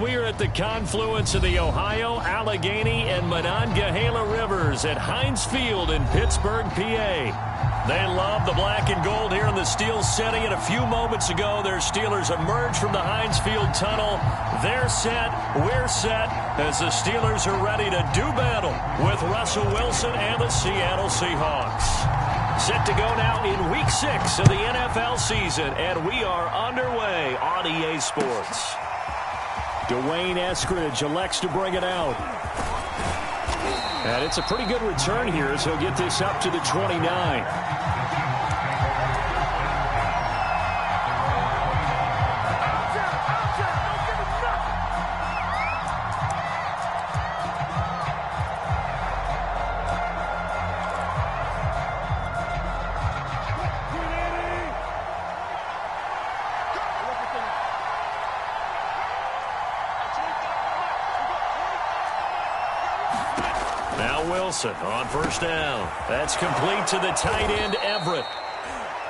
We are at the confluence of the Ohio, Allegheny, and Monongahela Rivers at Heinz Field in Pittsburgh, PA. They love the black and gold here in the Steel City, and a few moments ago, their Steelers emerged from the Heinz Field tunnel. They're set, we're set, as the Steelers are ready to do battle with Russell Wilson and the Seattle Seahawks. Set to go now in Week 6 of the NFL season, and we are underway on EA Sports. Dwayne Eskridge elects to bring it out. And it's a pretty good return here as he'll get this up to the 29. Wilson on first down. That's complete to the tight end, Everett.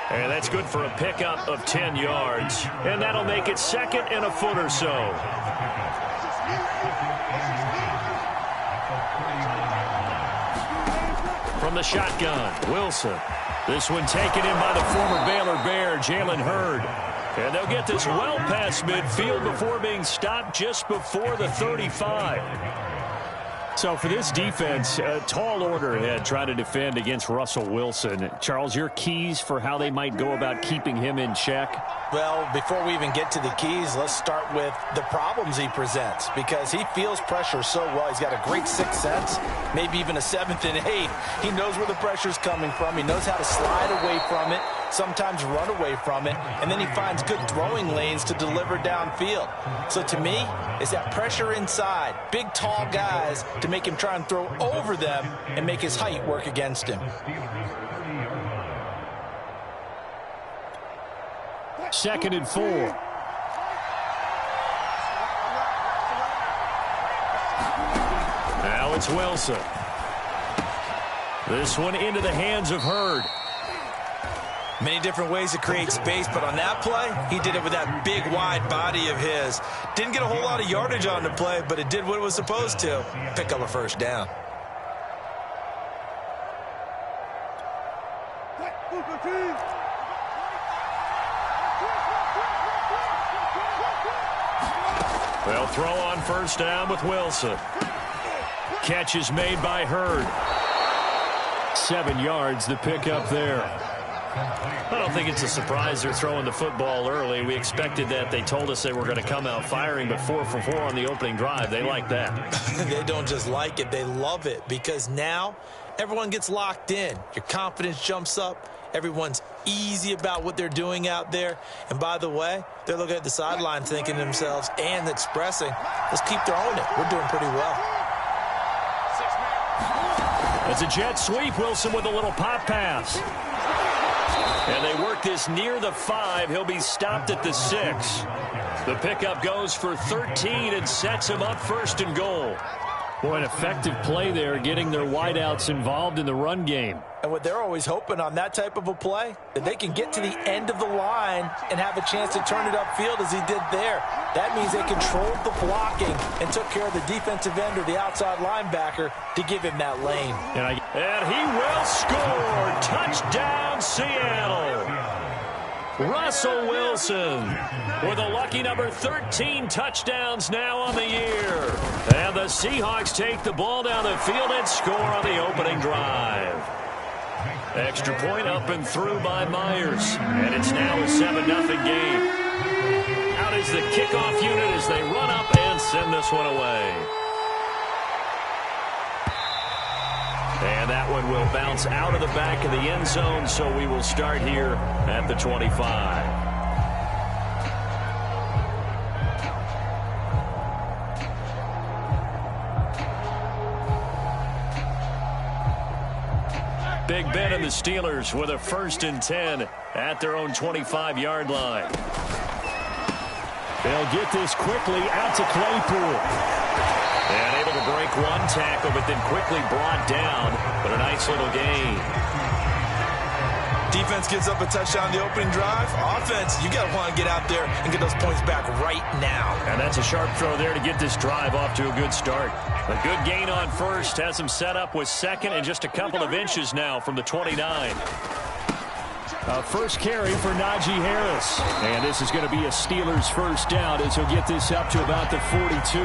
And that's good for a pickup of 10 yards. And that'll make it second and a foot or so. From the shotgun, Wilson. This one taken in by the former Baylor Bear, Jalen Hurd. And they'll get this well past midfield before being stopped just before the 35. So for this defense, a tall order ahead trying to defend against Russell Wilson. Charles, your keys for how they might go about keeping him in check? Well, before we even get to the keys, let's start with the problems he presents, because he feels pressure so well. He's got a great sixth sense, maybe even a seventh and eighth. He knows where the pressure's coming from. He knows how to slide away from it, sometimes run away from it, and then he finds good throwing lanes to deliver downfield. So to me, it's that pressure inside, big, tall guys to make him try and throw over them and make his height work against him. Second and 4. Now it's Wilson. This one into the hands of Hurd. Many different ways to create space, but on that play, he did it with that big, wide body of his. Didn't get a whole lot of yardage on the play, but it did what it was supposed to. Pick up a first down. They'll throw on first down with Wilson. Catch is made by Hurd. 7 yards, the pickup there. I don't think it's a surprise they're throwing the football early. We expected that. They told us they were going to come out firing, but 4 for 4 on the opening drive. They like that. They don't just like it. They love it, because now everyone gets locked in. Your confidence jumps up. Everyone's easy about what they're doing out there. And by the way, they're looking at the sideline thinking to themselves and expressing, let's keep throwing it. We're doing pretty well. It's a jet sweep. Wilson with a little pop pass. And they work this near the 5. He'll be stopped at the 6. The pickup goes for 13 and sets him up first and goal. Boy, an effective play there, getting their wideouts involved in the run game. And what they're always hoping on that type of a play, that they can get to the end of the line and have a chance to turn it upfield as he did there. That means they controlled the blocking and took care of the defensive end or the outside linebacker to give him that lane. And he will score. Touchdown, Seattle. Russell Wilson with a lucky number 13 touchdowns now on the year. And the Seahawks take the ball down the field and score on the opening drive. Extra point up and through by Myers. And it's now a 7-0 game. Out is the kickoff unit as they run up and send this one away. And that one will bounce out of the back of the end zone, so we will start here at the 25. Big Ben and the Steelers with a 1st and 10 at their own 25-yard line. They'll get this quickly out to Claypool. And able to break one tackle, but then quickly brought down. But a nice little gain. Defense gives up a touchdown the opening drive. Offense, you got to want to get out there and get those points back right now. And that's a sharp throw there to get this drive off to a good start. A good gain on first has him set up with second and just a couple of inches now from the 29. First carry for Najee Harris. And this is going to be a Steelers first down as he'll get this up to about the 42.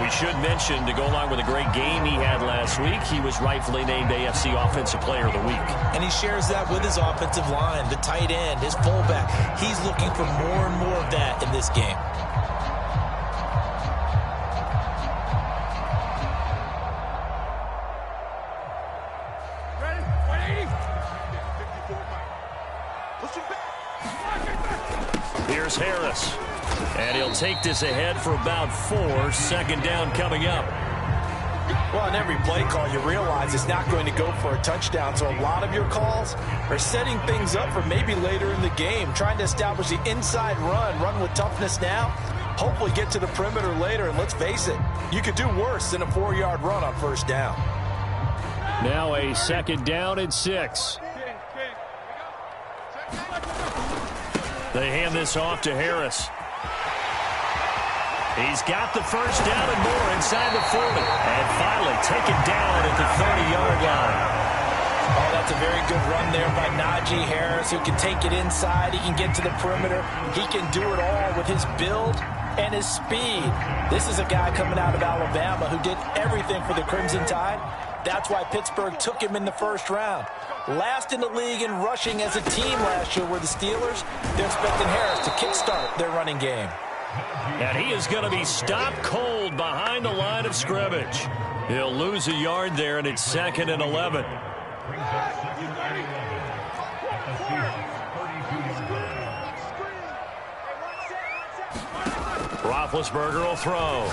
We should mention, to go along with a great game he had last week, he was rightfully named AFC Offensive Player of the Week. And he shares that with his offensive line, the tight end, his fullback. He's looking for more and more of that in this game. Here's Harris. And he'll take this ahead for about 4. Second down coming up. Well, in every play call, you realize it's not going to go for a touchdown. So a lot of your calls are setting things up for maybe later in the game, trying to establish the inside run with toughness now, hopefully get to the perimeter later. And let's face it, you could do worse than a 4-yard run on first down. Now a second down and 6. They hand this off to Harris. He's got the first down and more inside the 40. And finally taken down at the 30-yard line. Oh, that's a very good run there by Najee Harris, who can take it inside. He can get to the perimeter. He can do it all with his build and his speed. This is a guy coming out of Alabama who did everything for the Crimson Tide. That's why Pittsburgh took him in the first round. Last in the league in rushing as a team last year were the Steelers. They're expecting Harris to kickstart their running game. And he is going to be stopped cold behind the line of scrimmage. He'll lose a yard there, and it's 2nd and 11. Roethlisberger will throw.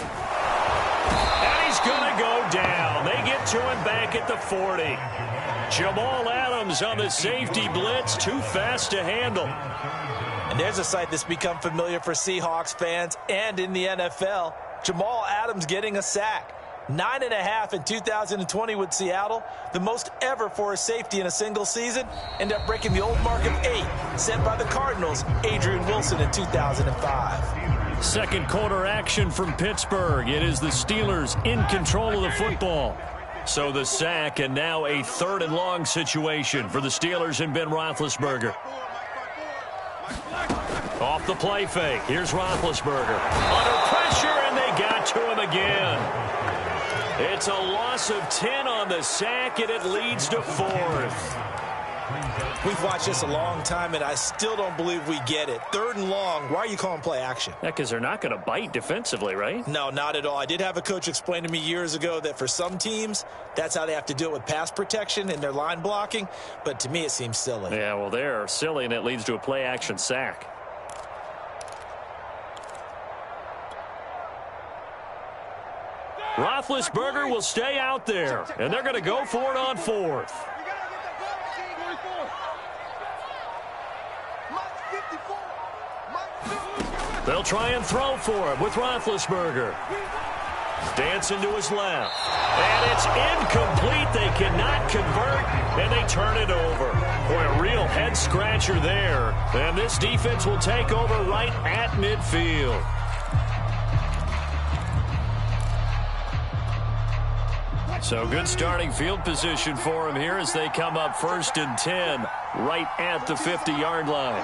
And he's going to go down. They get to him back at the 40. Jamal Adams on the safety blitz, too fast to handle. And there's a sight that's become familiar for Seahawks fans and in the NFL. Jamal Adams getting a sack. 9.5 in 2020 with Seattle. The most ever for a safety in a single season. Ended up breaking the old mark of 8 set by the Cardinals' Adrian Wilson in 2005. Second quarter action from Pittsburgh. It is the Steelers in control of the football. So the sack, and now a 3rd and long situation for the Steelers and Ben Roethlisberger. Off the play fake. Here's Roethlisberger. Under pressure, and they got to him again. It's a loss of 10 on the sack, and it leads to 4th. We've watched this a long time, and I still don't believe we get it. 3rd and long. Why are you calling play action? Yeah, because they're not going to bite defensively, right? No, not at all. I did have a coach explain to me years ago that for some teams, that's how they have to do it with pass protection and their line blocking. But to me, it seems silly. Yeah, well, they're silly, and it leads to a play action sack. Roethlisberger will stay out there, and they're going to go for it on 4th. They'll try and throw for it with Roethlisberger. Dancing to his left. And it's incomplete. They cannot convert, and they turn it over. Boy, a real head-scratcher there. And this defense will take over right at midfield. So good starting field position for him here as they come up 1st and 10 right at the 50-yard line.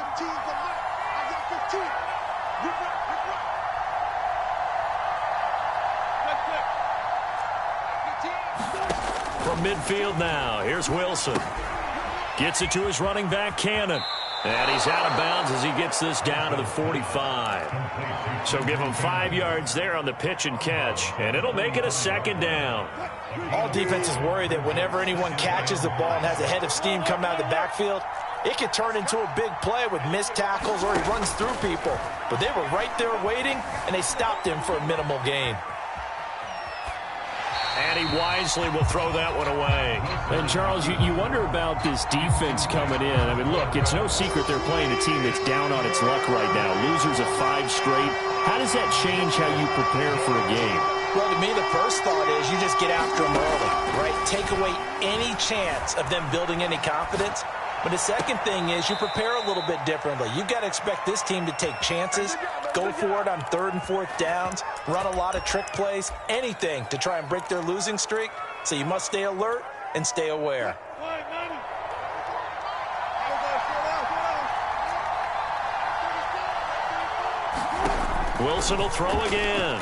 From midfield now, here's Wilson. Gets it to his running back, Cannon. And he's out of bounds as he gets this down to the 45. So give him 5 yards there on the pitch and catch, and it'll make it a 2nd down. All defenses worry that whenever anyone catches the ball and has a head of steam coming out of the backfield, it could turn into a big play with missed tackles or he runs through people. But they were right there waiting, and they stopped him for a minimal gain. And he wisely will throw that one away. And, Charles, you wonder about this defense coming in. I mean, look, it's no secret they're playing a team that's down on its luck right now. Losers of 5 straight. How does that change how you prepare for a game? Well, to me, the first thought is you just get after them early, right? Take away any chance of them building any confidence. But the second thing is you prepare a little bit differently. You've got to expect this team to take chances, go for it on 3rd and 4th downs, run a lot of trick plays, anything to try and break their losing streak. So you must stay alert and stay aware. Wilson will throw again.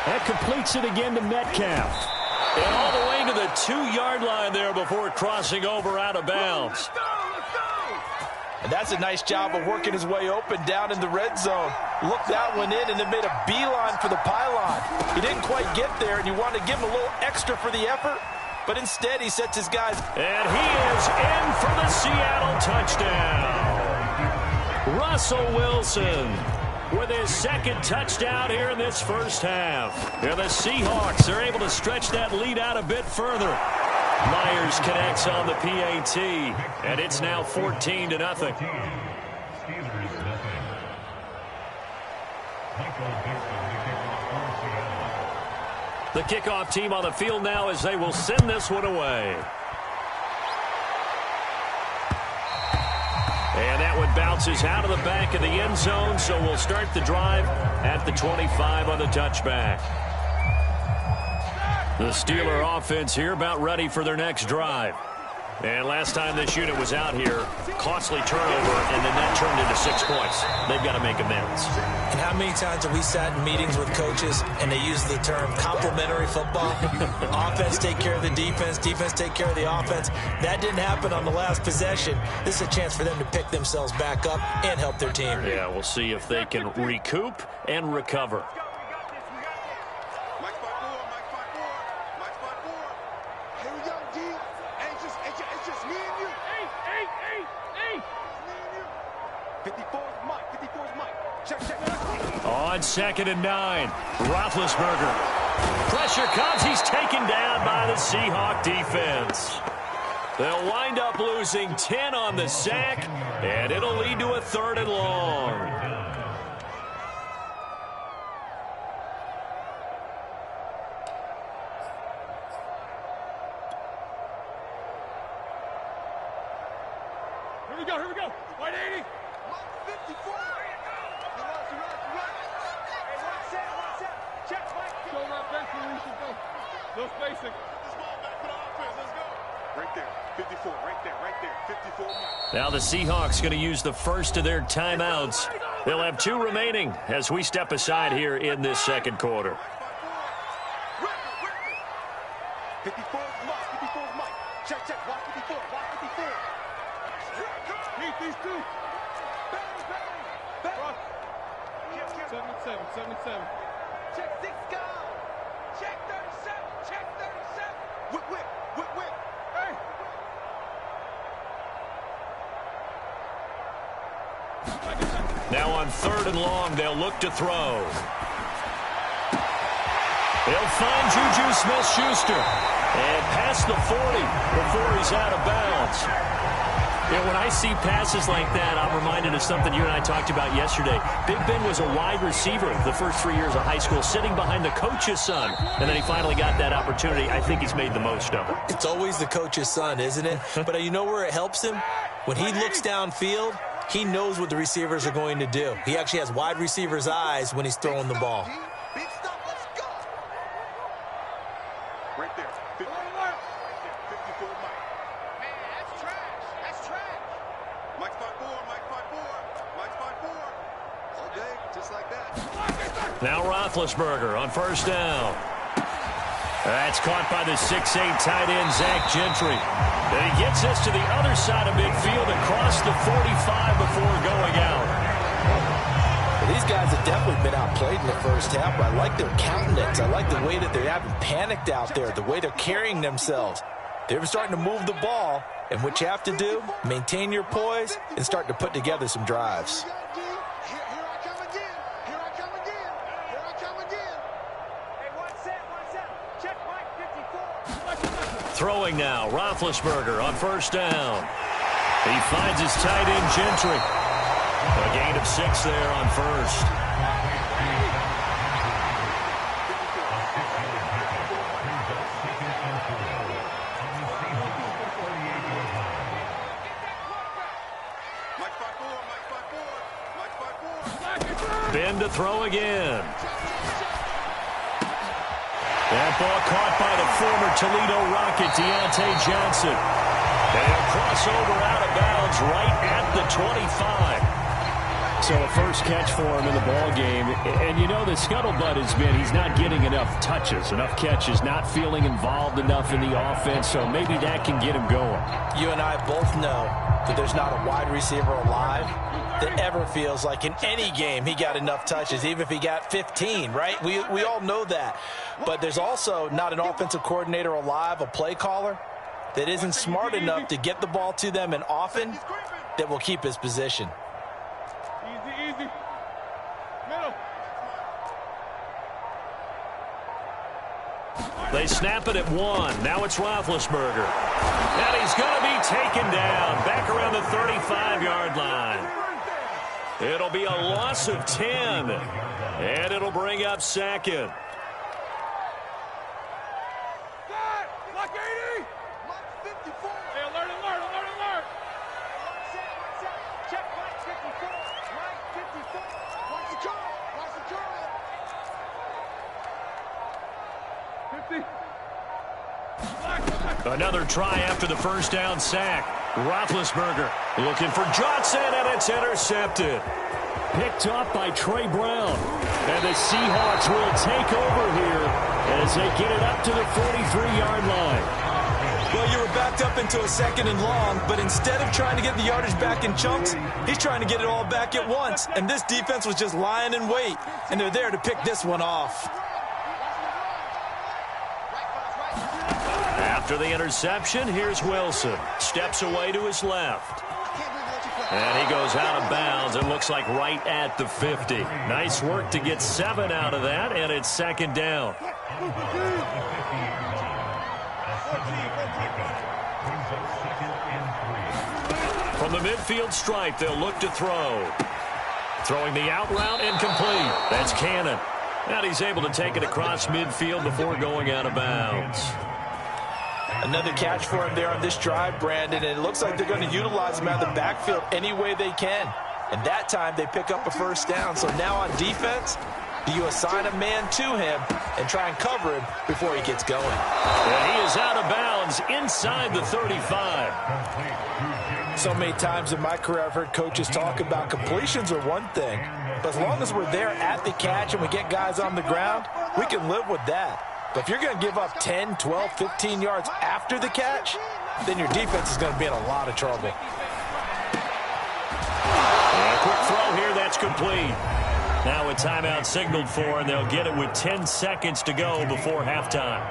That completes it again to Metcalf. And all the way to the 2-yard line there before crossing over out of bounds. And that's a nice job of working his way open down in the red zone. Looked that one in and then made a beeline for the pylon. He didn't quite get there, and you want to give him a little extra for the effort. But instead, he sets his guys. And he is in for the Seattle touchdown. Russell Wilson with his 2nd touchdown here in this first half. And the Seahawks are able to stretch that lead out a bit further. Myers connects on the PAT, and it's now 14-0. The kickoff team on the field now as they will send this one away. And that one bounces out of the back of the end zone, so we'll start the drive at the 25 on the touchback. The Steeler offense here about ready for their next drive. And last time this unit was out here, costly turnover, and then that turned into 6 points. They've got to make amends. And how many times have we sat in meetings with coaches and they use the term complementary football? Offense take care of the defense, defense take care of the offense. That didn't happen on the last possession. This is a chance for them to pick themselves back up and help their team. Yeah, we'll see if they can recoup and recover. On 2nd and 9, Roethlisberger. Pressure comes. He's taken down by the Seahawk defense. They'll wind up losing 10 on the sack, and it'll lead to a 3rd and long. Here we go. 180. 54. No spacing. Let's go. Right there. 54. Right there. 54. Now the Seahawks going to use the first of their timeouts. They'll have 2 remaining as we step aside here in this 2nd quarter. 54 is Mike. 54 is Mike. Check. Watch 54. Watch 54. Keep these 2. Bang. 77. Check 6 go. Check 37. Check 37. Whip. Hey. Now on 3rd and long, they'll look to throw. They'll find Juju Smith-Schuster and past the 40 before he's out of bounds. Yeah, when I see passes like that, I'm reminded of something you and I talked about yesterday. Big Ben was a wide receiver the first 3 years of high school, sitting behind the coach's son. And then he finally got that opportunity. I think he's made the most of it. It's always the coach's son, isn't it? But you know where it helps him? When he looks downfield, he knows what the receivers are going to do. He actually has wide receivers' eyes when he's throwing the ball. Big stop. Let's go. Right there. 54 Mike. Man, that's trash. Mike's 5'4". Mike's 5'4". All day, just like that. Now Roethlisberger on 1st down. That's caught by the 6'8" tight end, Zach Gentry. And he gets this to the other side of midfield across the 45 before going out. Well, these guys have definitely been outplayed in the first half, but I like their countenance. I like the way that they haven't panicked out there, the way they're carrying themselves. They're starting to move the ball, and what you have to do, maintain your poise and start to put together some drives. Throwing now, Roethlisberger on 1st down. He finds his tight end, Gentry. A gain of 6 there on 1st. Ben to throw again. That ball caught by the former Toledo Rocket, Deontay Johnson. And a crossover out of bounds right at the 25. So a first catch for him in the ball game. And you know the scuttlebutt has been he's not getting enough touches, enough catches, not feeling involved enough in the offense. So maybe that can get him going. You and I both know that there's not a wide receiver alive that ever feels like in any game he got enough touches, even if he got 15, right? We all know that. But there's also not an offensive coordinator alive, a play caller, that isn't smart enough to get the ball to them and often that will keep his position. Easy. Middle. They snap it at 1. Now it's Roethlisberger. And he's going to be taken down back around the 35-yard line. It'll be a loss of 10. And it'll bring up second. Block 80. Block 54. Hey, alert. Check right 54. Right 54. Watch the curl. 50. Another try after the first down sack. Roethlisberger looking for Johnson, and it's intercepted. Picked up by Trey Brown. And the Seahawks will take over here as they get it up to the 43-yard line. Well, you were backed up into a 2nd and long, but instead of trying to get the yardage back in chunks, he's trying to get it all back at once. And this defense was just lying in wait, and they're there to pick this one off. After the interception, here's Wilson. Steps away to his left. And he goes out of bounds. It looks like right at the 50. Nice work to get 7 out of that, and it's second down. From the midfield stripe, they'll look to throw. Throwing the out route, incomplete. That's Cannon. And he's able to take it across midfield before going out of bounds. Another catch for him there on this drive, Brandon, and it looks like they're going to utilize him out of the backfield any way they can. And that time they pick up a first down. So now on defense, do you assign a man to him and try and cover him before he gets going? And he is out of bounds inside the 35. So many times in my career I've heard coaches talk about completions are one thing, but as long as we're there at the catch and we get guys on the ground, we can live with that. But if you're going to give up 10, 12, 15 yards after the catch, then your defense is going to be in a lot of trouble. A quick throw here, that's complete. Now a timeout signaled for, and they'll get it with 10 seconds to go before halftime.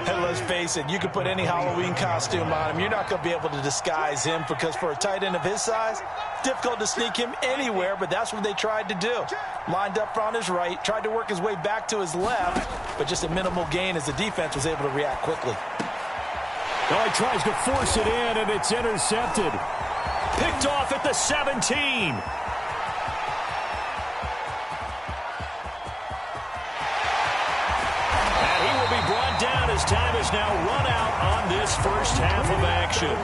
And let's face it, you can put any Halloween costume on him. You're not going to be able to disguise him because for a tight end of his size, difficult to sneak him anywhere, but that's what they tried to do. Lined up on his right, tried to work his way back to his left, but just a minimal gain as the defense was able to react quickly. Oh, he tries to force it in, and it's intercepted. Picked off at the 17. Brought down as time is now run out on this first half of action.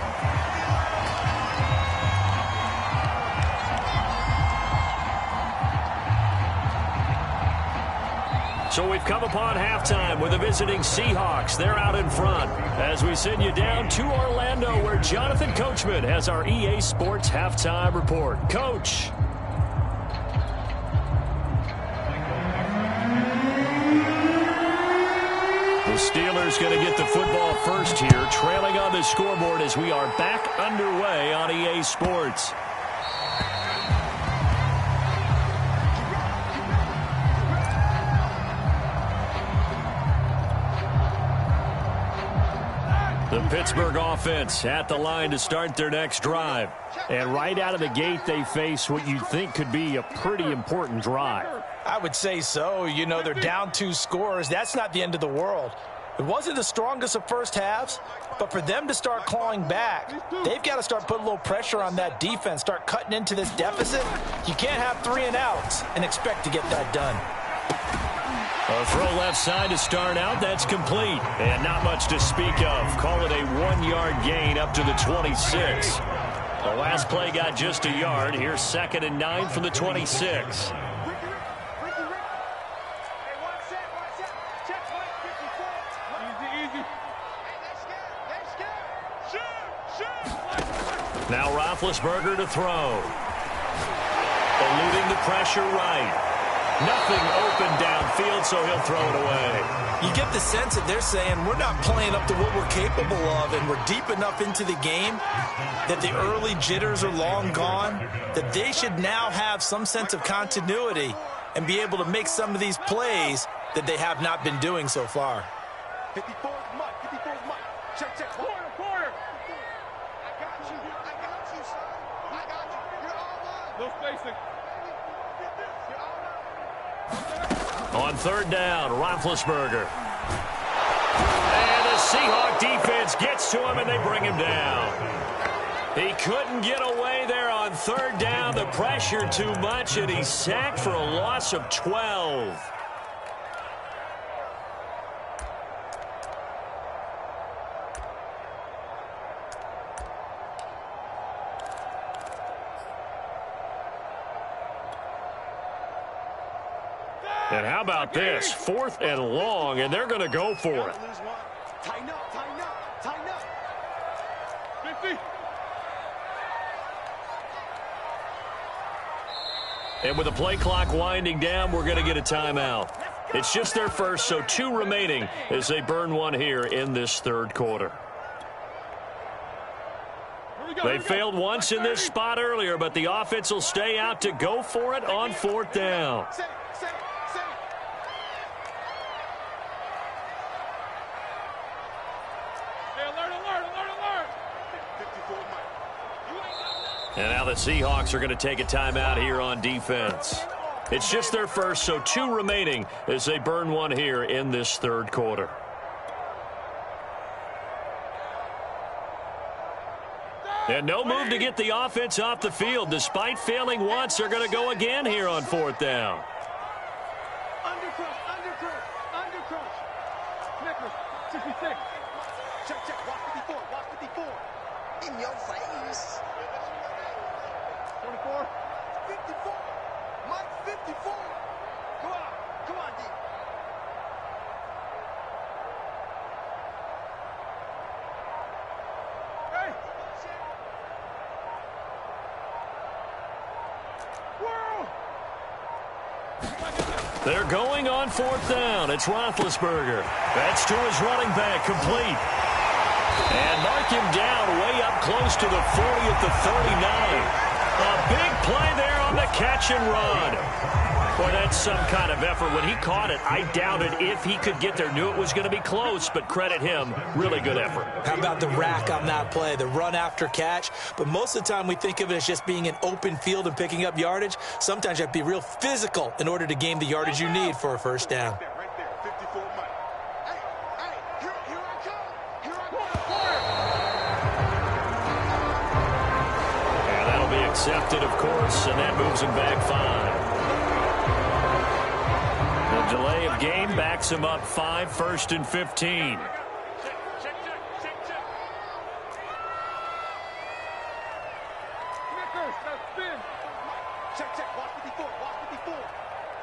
So we've come upon halftime with the visiting Seahawks. They're out in front as we send you down to Orlando where Jonathan Coachman has our EA Sports halftime report. Coach. The Steelers going to get the football first here, trailing on the scoreboard as we are back underway on EA Sports. The Pittsburgh offense at the line to start their next drive. And right out of the gate, they face what you'd think could be a pretty important drive. I would say so. You know, they're down 2 scores. That's not the end of the world. It wasn't the strongest of first halves, but for them to start clawing back, they've got to start putting a little pressure on that defense, start cutting into this deficit. You can't have 3 and outs and expect to get that done. A throw left side to start out. That's complete. And not much to speak of. Call it a 1-yard gain up to the 26. The last play got just a yard. Here's 2nd and 9 from the 26. Now Roethlisberger to throw. Eluding the pressure right. Nothing open downfield, so he'll throw it away. You get the sense that they're saying we're not playing up to what we're capable of, and we're deep enough into the game that the early jitters are long gone, that they should now have some sense of continuity and be able to make some of these plays that they have not been doing so far. 54 Mike. 54 Mike. Check, check. Corner. No spacing. On 3rd down, Roethlisberger. And the Seahawks defense gets to him, and they bring him down. He couldn't get away there on 3rd down. The pressure too much, and he's sacked for a loss of 12. And how about this? 4th and long, and they're going to go for it. Tighten up. 50. And with the play clock winding down, we're going to get a timeout. It's just their first, so 2 remaining as they burn one here in this 3rd quarter. They failed once in this spot earlier, but the offense will stay out to go for it on 4th down. And now the Seahawks are going to take a timeout here on defense. It's just their first, so 2 remaining as they burn one here in this 3rd quarter. And no move to get the offense off the field. Despite failing once, they're going to go again here on 4th down. Undercrush. Snickers, 66. Check. Watch 54. In your face. 24. 54. Mike, 54. Come on, D. Hey. Whoa. They're going on 4th down. It's Roethlisberger. That's to his running back, complete. And mark him down way up close to the 40 at the 39. A big play there on the catch and run. Boy, that's some kind of effort. When he caught it, I doubted if he could get there. Knew it was going to be close, but credit him. Really good effort. How about the rack on that play, the run after catch? But most of the time we think of it as just being an open field and picking up yardage. Sometimes you have to be real physical in order to gain the yardage you need for a 1st down. Right there, 54 Mike. Hey, here I come. And that'll be accepted, of course, and that moves him back 5. The delay of game backs him up 5, 1st and 15. Check. Watch 54.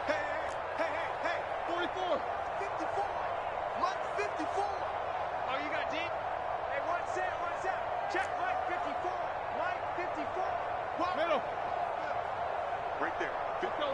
Hey. 44. 54. Mike, 54. Oh, you got deep? Hey, one set. Check, Mike, 54. Mike, 54. What? Middle. Right there. Let's go.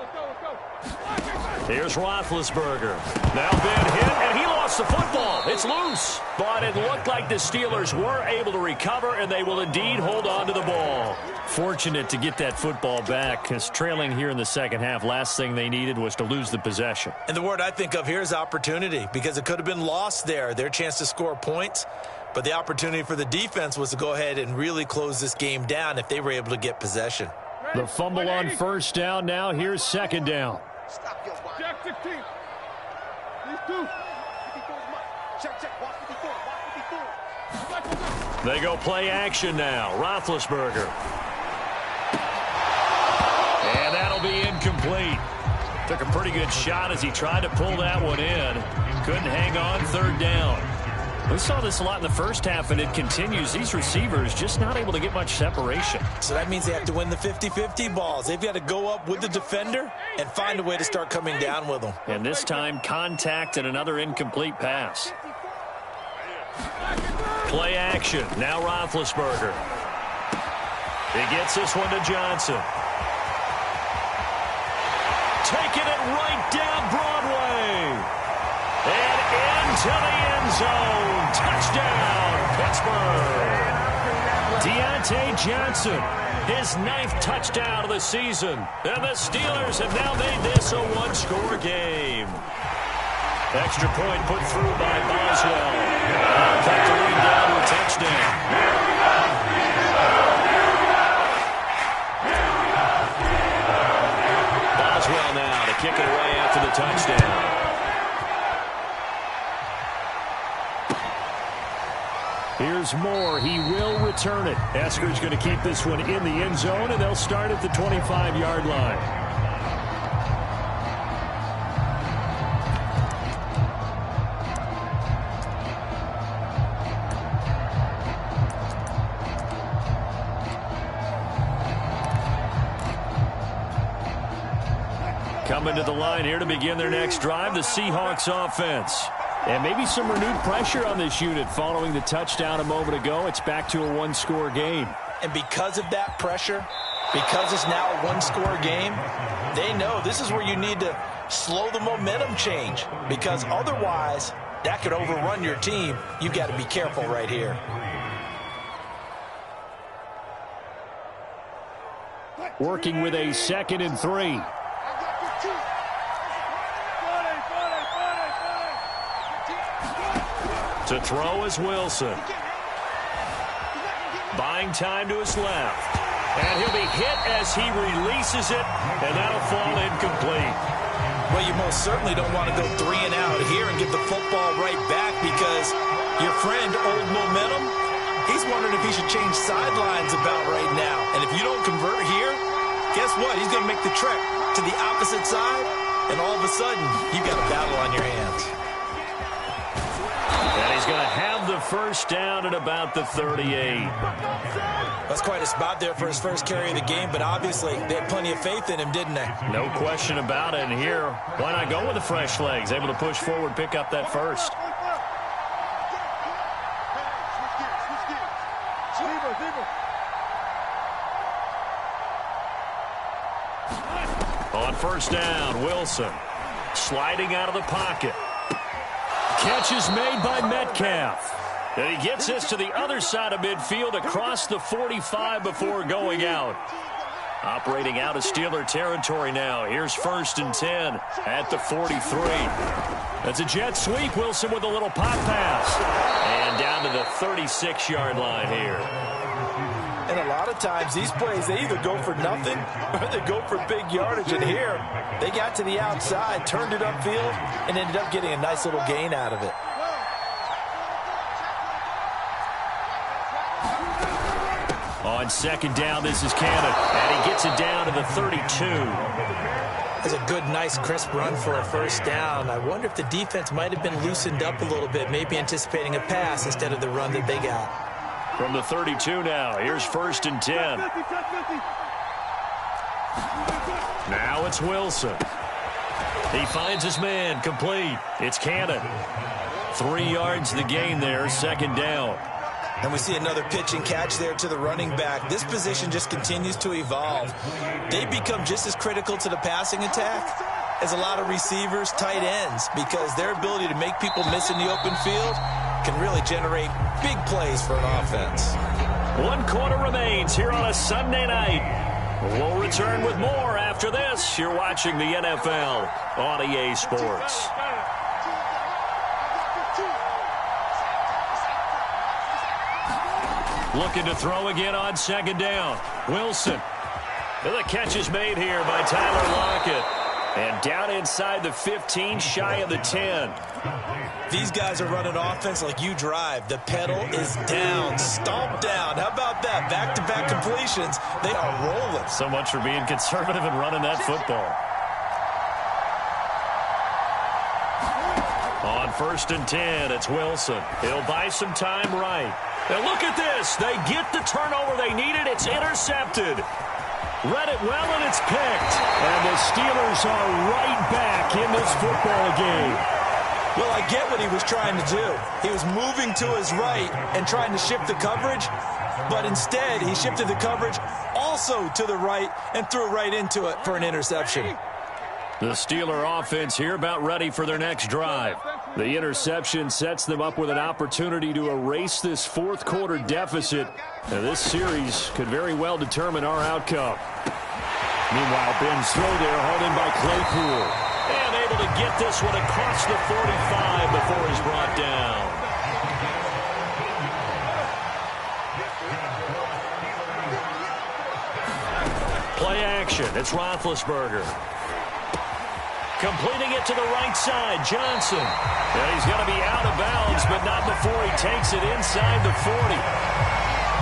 Here's Roethlisberger. Now been hit, and he lost the football. It's loose. But it looked like the Steelers were able to recover, and they will indeed hold on to the ball. Fortunate to get that football back, because trailing here in the 2nd half, last thing they needed was to lose the possession. And the word I think of here is opportunity, because it could have been lost there, their chance to score points. But the opportunity for the defense was to go ahead and really close this game down if they were able to get possession. The fumble on 1st down now. Here's 2nd down. Stop your watch. Jack 16. These 2. 54 Mike. Check. Watch 54. They go play action now. Roethlisberger. And that'll be incomplete. Took a pretty good shot as he tried to pull that one in. Couldn't hang on 3rd down. We saw this a lot in the first half, and it continues. These receivers just not able to get much separation. So that means they have to win the 50-50 balls. They've got to go up with the defender and find a way to start coming down with them. And this time, contact and another incomplete pass. Play action. Now Roethlisberger. He gets this one to Johnson. Taking it right down Broadway. And into the end zone. Touchdown, Pittsburgh. Deontay Johnson, his 9th touchdown of the season. And the Steelers have now made this a one-score game. Extra point put through by Boswell. Cut the lead down to a touchdown. Boswell now to kick it away after the touchdown. Here's Moore. He will return it. Esker's going to keep this one in the end zone, and they'll start at the 25-yard line. Coming to the line here to begin their next drive, the Seahawks offense. And maybe some renewed pressure on this unit following the touchdown a moment ago. It's back to a one-score game. And because of that pressure, because it's now a one-score game, they know this is where you need to slow the momentum change. Because otherwise, that could overrun your team. You've got to be careful right here. Working with a 2nd and 3. To throw is Wilson. Buying time to his left. And he'll be hit as he releases it, and that'll fall incomplete. Well, you most certainly don't want to go 3 and out here and give the football right back because your friend, Old Momentum, he's wondering if he should change sidelines about right now. And if you don't convert here, guess what? He's going to make the trek to the opposite side, and all of a sudden, you've got a battle on your hands. And he's going to have the first down at about the 38. That's quite a spot there for his first carry of the game, but obviously they had plenty of faith in him, didn't they? No question about it. And here, why not go with the fresh legs? Able to push forward, pick up that first. On first down, Wilson sliding out of the pocket. Catch is made by Metcalf. And he gets this to the other side of midfield across the 45 before going out. Operating out of Steeler territory now. Here's 1st and 10 at the 43. That's a jet sweep. Wilson with a little pop pass. And down to the 36-yard line here. And a lot of times these plays, they either go for nothing or they go for big yardage. And here, they got to the outside, turned it upfield, and ended up getting a nice little gain out of it. On 2nd down, this is Cannon. And he gets it down to the 32. That's a good, nice, crisp run for a first down. I wonder if the defense might have been loosened up a little bit, maybe anticipating a pass instead of the run that they got. From the 32 now, here's 1st and 10. Now it's Wilson. He finds his man, complete. It's Cannon. 3 yards the gain there, 2nd down. And we see another pitch and catch there to the running back. This position just continues to evolve. They become just as critical to the passing attack as a lot of receivers, tight ends, because their ability to make people miss in the open field can really generate big plays for an offense. 1 quarter remains here on a Sunday night. We'll return with more after this. You're watching the NFL on EA Sports. Looking to throw again on 2nd down. Wilson. The catch is made here by Tyler Lockett. And down inside the 15, shy of the 10. These guys are running offense like you drive. The pedal is down, stomped down. How about that? Back-to-back completions. They are rolling. So much for being conservative and running that football. On 1st and 10, it's Wilson. He'll buy some time right. And look at this. They get the turnover they needed. It's intercepted. Read it well, and it's picked. And the Steelers are right back in this football game. Well, I get what he was trying to do. He was moving to his right and trying to shift the coverage, but instead he shifted the coverage also to the right and threw right into it for an interception. The Steeler offense here about ready for their next drive. The interception sets them up with an opportunity to erase this fourth quarter deficit. Now, this series could very well determine our outcome. Meanwhile, Ben's throw there hauled in by Claypool. And able to get this one across the 45 before he's brought down. Play action. It's Roethlisberger. Completing it to the right side, Johnson. And he's going to be out of bounds, but not before he takes it inside the 40.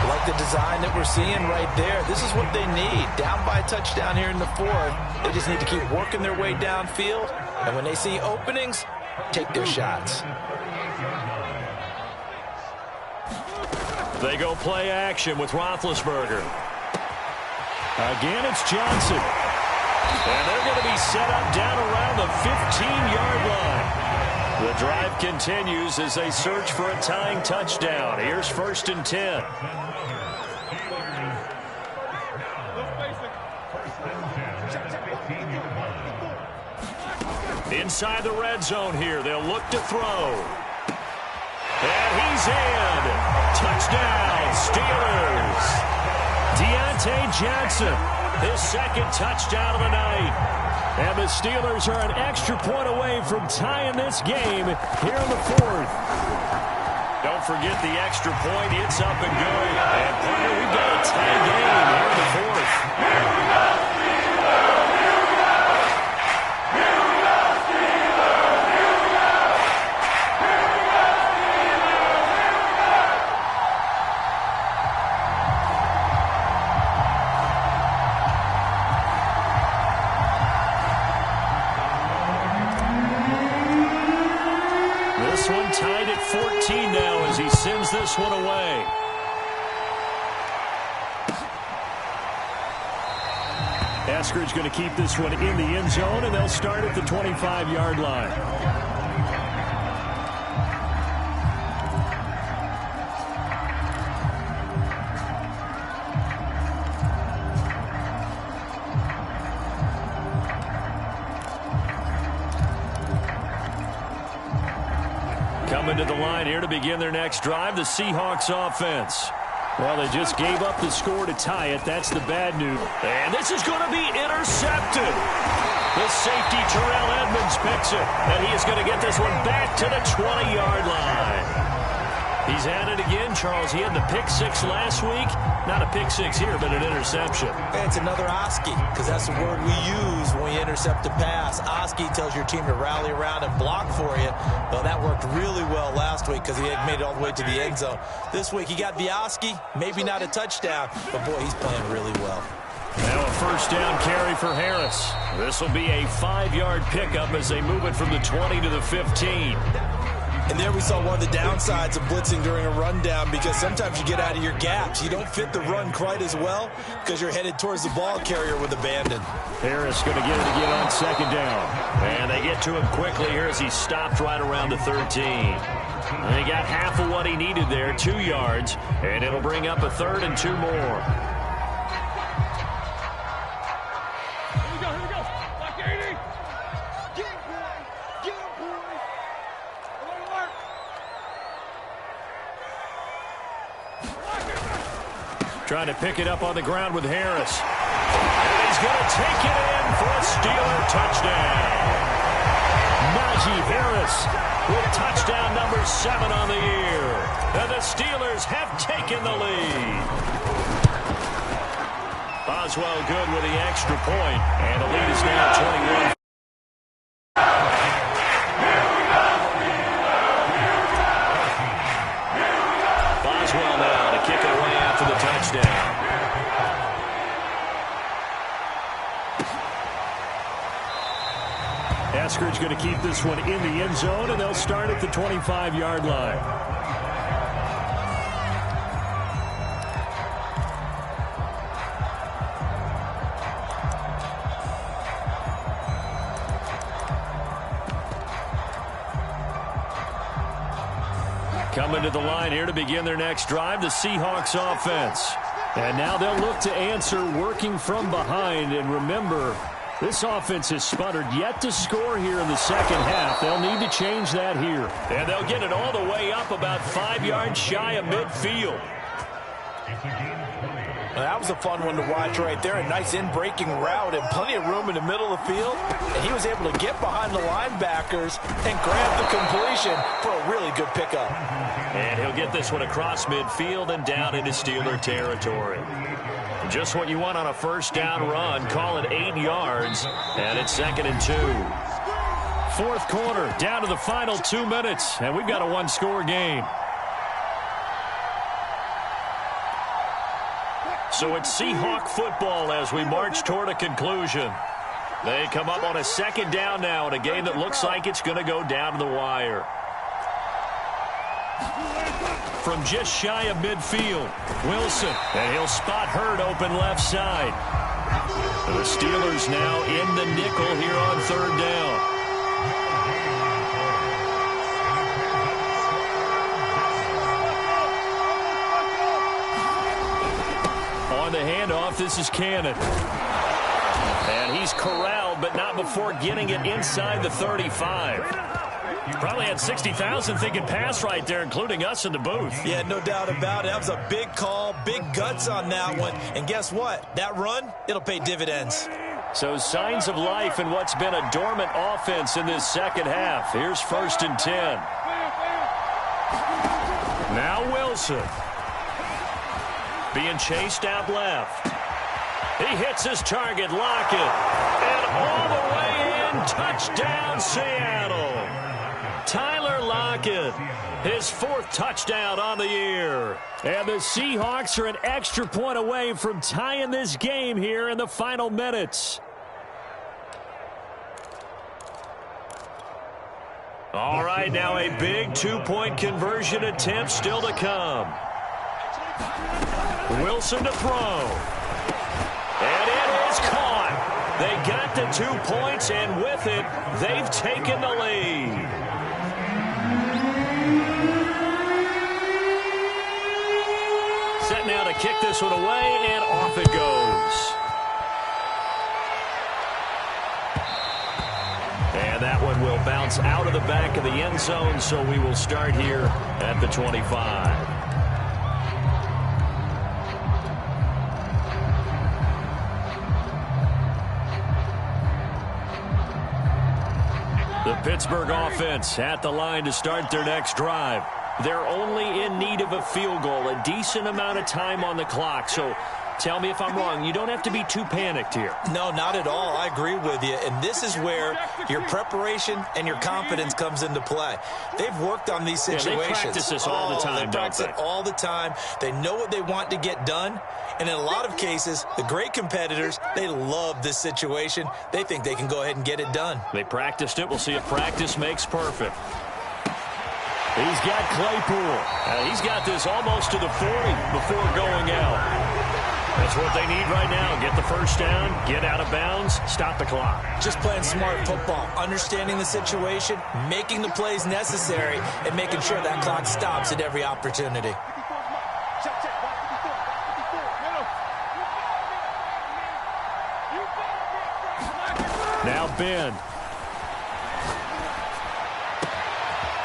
Like the design that we're seeing right there. This is what they need. Down by a touchdown here in the fourth. They just need to keep working their way downfield. And when they see openings, take their shots. They go play action with Roethlisberger. Again, it's Johnson. And they're going to be set up down around the 15-yard line. The drive continues as they search for a tying touchdown. Here's 1st and 10. Inside the red zone here. They'll look to throw. And he's in. Touchdown, Steelers. Deontay Johnson, his second touchdown of the night. And the Steelers are an extra point away from tying this game here in the fourth. Don't forget the extra point. It's up and good. And partner, we've got a tie game here in the fourth. This one tied at 14 now as he sends this one away. Eskridge going to keep this one in the end zone, and they'll start at the 25-yard line. Coming to the line here to begin their next drive, the Seahawks offense. Well, they just gave up the score to tie it. That's the bad news. And this is going to be intercepted. The safety, Terrell Edmonds, picks it. And he is going to get this one back to the 20-yard line. He's at it again, Charles. He had the pick six last week. Not a pick six here, but an interception. And it's another Oski, because that's the word we use when we intercept a pass. Oski tells your team to rally around and block for you. Well, that worked really well last week because he had made it all the way to the end zone. This week he got the Oski, maybe not a touchdown, but boy, he's playing really well. Now a first down carry for Harris. This will be a 5-yard pickup as they move it from the 20 to the 15. And there we saw one of the downsides of blitzing during a rundown, because sometimes you get out of your gaps. You don't fit the run quite as well because you're headed towards the ball carrier with abandon. Harris going to get it again on second down. And they get to him quickly here as he stopped right around the 13. And he got half of what he needed there, 2 yards, and it'll bring up a 3rd and 2 more. Trying to pick it up on the ground with Harris. And he's going to take it in for a Steeler touchdown. Najee Harris with touchdown number 7 on the year. And the Steelers have taken the lead. Boswell good with the extra point. And the lead is now 21. Boswell now to kick it away after the touchdown. Oscar is going to keep this one in the end zone, and they'll start at the 25-yard line. Coming to the line here to begin their next drive, the Seahawks offense. And now they'll look to answer working from behind. And remember, this offense has sputtered yet to score here in the second half. They'll need to change that here. And they'll get it all the way up about 5 yards shy of midfield. That was a fun one to watch right there. A nice in-breaking route and plenty of room in the middle of the field. And he was able to get behind the linebackers and grab the completion for a really good pickup. And he'll get this one across midfield and down into Steeler territory. Just what you want on a first down run. Call it 8 yards. And it's 2nd and 2. Fourth quarter, down to the final 2 minutes. And we've got a one-score game. So it's Seahawk football as we march toward a conclusion. They come up on a second down now in a game that looks like it's going to go down to the wire. From just shy of midfield, Wilson, and he'll spot Hurd open left side. The Steelers now in the nickel here on third down. On the handoff, this is Cannon. And he's corralled, but not before getting it inside the 35. Probably had 60,000 thinking pass right there, including us in the booth. Yeah, no doubt about it. That was a big call, big guts on that one. And guess what? That run, it'll pay dividends. So signs of life in what's been a dormant offense in this second half. Here's 1st and 10. Now Wilson. Being chased out left. He hits his target, Lockett. And all the way in, touchdown Seattle. Tyler Lockett, his 4th touchdown on the year. And the Seahawks are an extra point away from tying this game here in the final minutes. All right, now a big 2-point conversion attempt still to come. Wilson to throw. And it is caught. They got the 2 points, and with it, they've taken the lead. Set now to kick this one away, and off it goes. And that one will bounce out of the back of the end zone, so we will start here at the 25. The Pittsburgh offense at the line to start their next drive. They're only in need of a field goal, a decent amount of time on the clock. So tell me if I'm wrong. You don't have to be too panicked here. No, not at all. I agree with you. And this is where your preparation and your confidence comes into play. They've worked on these situations. Yeah, they practice this all the time, They practice it all the time. They know what they want to get done. And in a lot of cases, the great competitors, they love this situation. They think they can go ahead and get it done. They practiced it. We'll see if practice makes perfect. He's got Claypool. He's got this almost to the 40 before going out. That's what they need right now. Get the first down, get out of bounds, stop the clock. Just playing smart football, understanding the situation, making the plays necessary, and making sure that clock stops at every opportunity. Now Ben.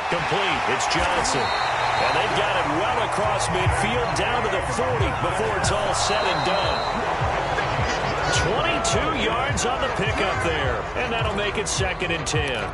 Complete. It's Johnson. And they've got it well across midfield down to the 40 before it's all said and done. 22 yards on the pickup there. And that'll make it 2nd and 10.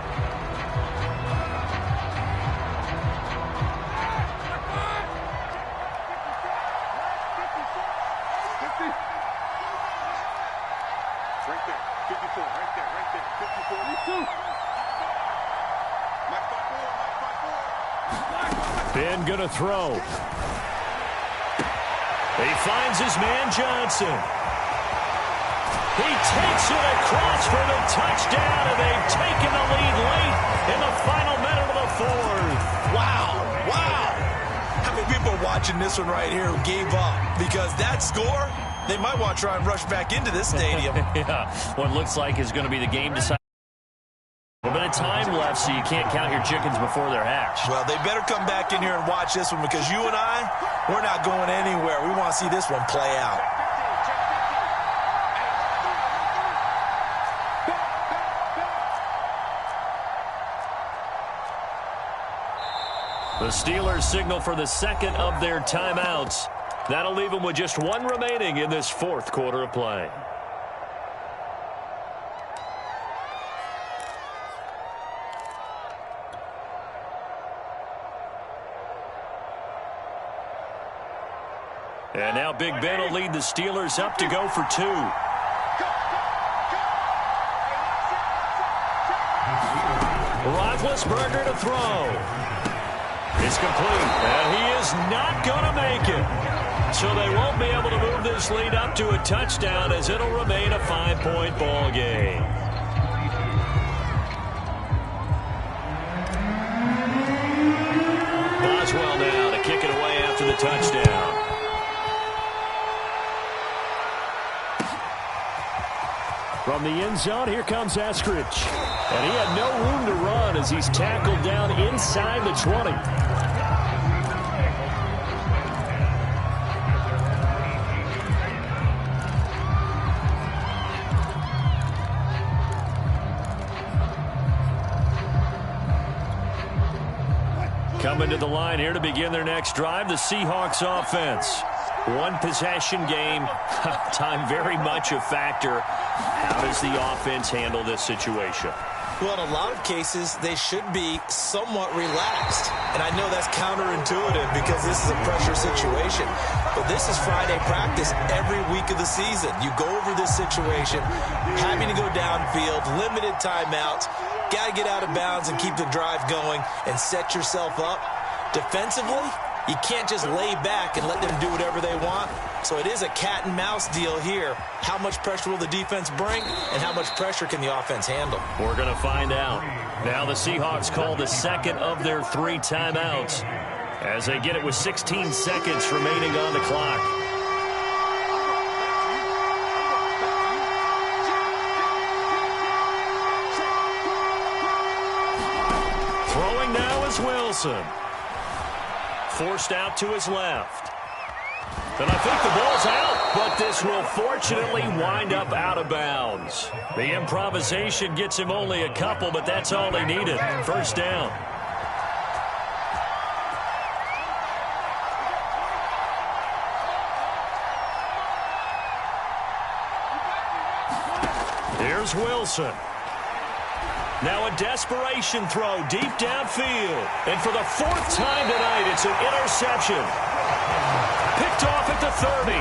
Ben gonna throw. He finds his man Johnson. He takes it across for the touchdown, and they've taken the lead late in the final minute of the fourth. Wow. How many people are watching this one right here who gave up? Because that score, they might want to try and rush back into this stadium. Yeah, what looks like is going to be the game decider. A little bit of time left, so you can't count your chickens before they're hatched. Well, they better come back in here and watch this one because you and I, we're not going anywhere. We want to see this one play out. The Steelers signal for the second of their timeouts. That'll leave them with just one remaining in this fourth quarter of play. And now Big Ben will lead the Steelers up to go for two. Roethlisberger to throw. It's complete, and he is not going to make it. So they won't be able to move this lead up to a touchdown as it'll remain a 5-point ball game. Boswell now to kick it away after the touchdown. From the end zone, here comes Eskridge. And he had no room to run as he's tackled down inside the 20. Coming to the line here to begin their next drive, the Seahawks offense. One possession game, time very much a factor. How does the offense handle this situation? Well, in a lot of cases, they should be somewhat relaxed. And I know that's counterintuitive because this is a pressure situation. But this is Friday practice every week of the season. You go over this situation, having to go downfield, limited timeouts, got to get out of bounds and keep the drive going and set yourself up. Defensively, you can't just lay back and let them do whatever they want. So it is a cat and mouse deal here. How much pressure will the defense bring, and how much pressure can the offense handle? We're going to find out. Now the Seahawks call the second of their 3 timeouts as they get it with 16 seconds remaining on the clock. Throwing now is Wilson. Forced out to his left. And I think the ball's out, but this will fortunately wind up out of bounds. The improvisation gets him only a couple, but that's all he needed. First down. Here's Wilson. Now a desperation throw deep downfield. And for the 4th time tonight, it's an interception. Picked off at the 30.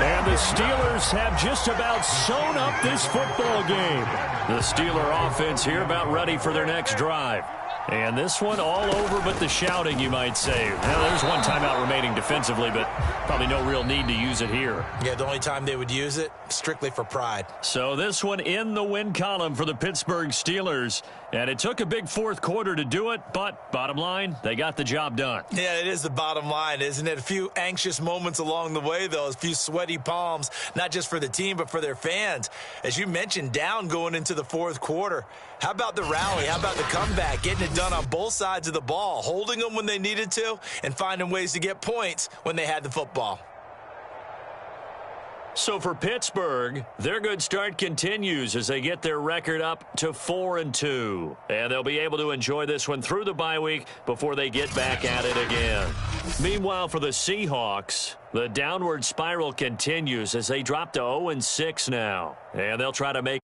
And the Steelers have just about sewn up this football game. The Steeler offense here about ready for their next drive. And this one all over but the shouting, you might say. Now, there's one timeout remaining defensively, but probably no real need to use it here. Yeah, the only time they would use it, strictly for pride. So this one in the win column for the Pittsburgh Steelers. And it took a big 4th quarter to do it, but bottom line, they got the job done. Yeah, it is the bottom line, isn't it? A few anxious moments along the way, though. A few sweaty palms, not just for the team, but for their fans. As you mentioned, down going into the 4th quarter. How about the rally? How about the comeback? Getting it done on both sides of the ball, holding them when they needed to, and finding ways to get points when they had the football. So for Pittsburgh, their good start continues as they get their record up to 4-2. And they'll be able to enjoy this one through the bye week before they get back at it again. Meanwhile, for the Seahawks, the downward spiral continues as they drop to 0-6 now. And they'll try to make